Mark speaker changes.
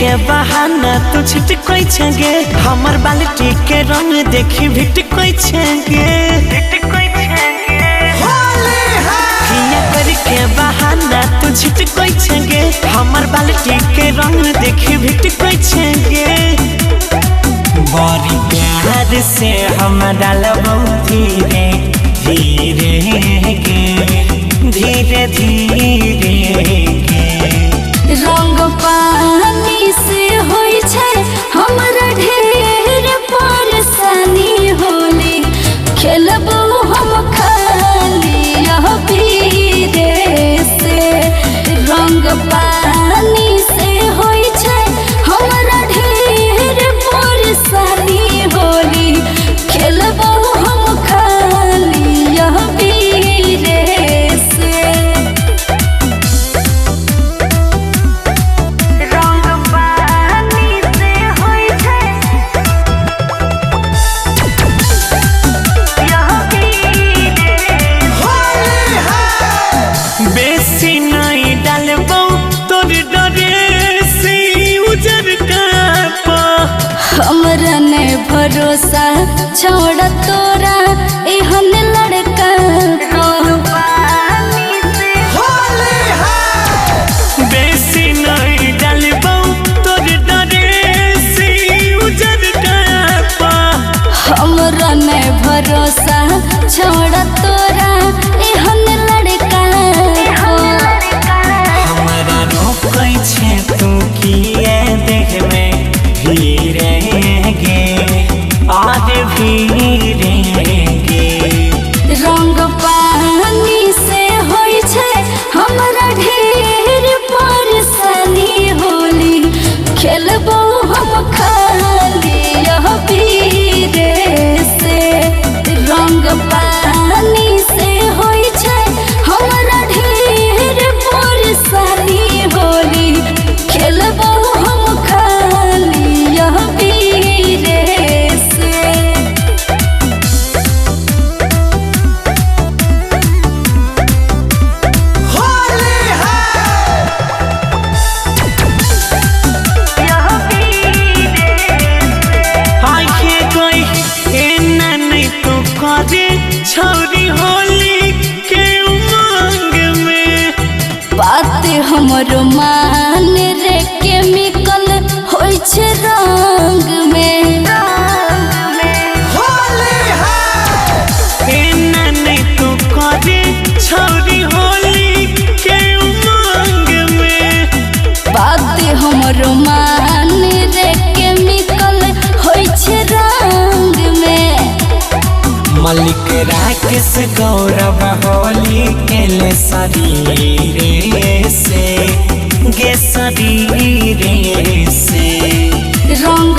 Speaker 1: के बहाना तू छिट कोई छगे हमर बाल्टी के रंग देखी भिट कोई छगे किया करके बहाना तू छिट कोई छगे हमर बाल्टी के रंग देखी भिट कोई छगे बड़ी प्यार से हम डालबो धीरे धीरे गे धीरे धीरे गे
Speaker 2: रंग पानी से होई छै हमरा ढेर परेशानी होली खेलबो हम खाली अबीरे से रंग पानी से होई छै हमरा ढेर परेशानी होली खेलबो हम खाली अबीरे से
Speaker 1: बेसी नहीं डालबो तोर डरे से उजर का
Speaker 2: हमरा ने भरोसा छोड़ तोरा एहन लड़का
Speaker 1: बेसी नहीं डालबो तोर डरे से उजर का
Speaker 2: हमरा ने भरोसा छोड़ तोरा एहन लड़का
Speaker 1: हमरा रोकै छै तू किए देखबे धीरे गे आगे धीरे गे
Speaker 2: रंग पानी से होई छै हमरा ढेर परेशानी होली खेलबो हम खाली अबीरे से रंग पानी से होई छै हमरा ढेर परेशानी होली खेलबो हम खाली अबीरे से
Speaker 1: आखे कोई एना नहीं तो करे छौरी होली के उमंग में
Speaker 2: बात हमर मान रे केमिकल होई छै रंग में
Speaker 1: एना नहीं तो करे छौरी होली के उमंग में
Speaker 2: बात हमर मान रे केमिकल होई छै रंग में
Speaker 1: मलिक राकेश गौरव होली के शरीरे से गे शरीरे से
Speaker 2: रंग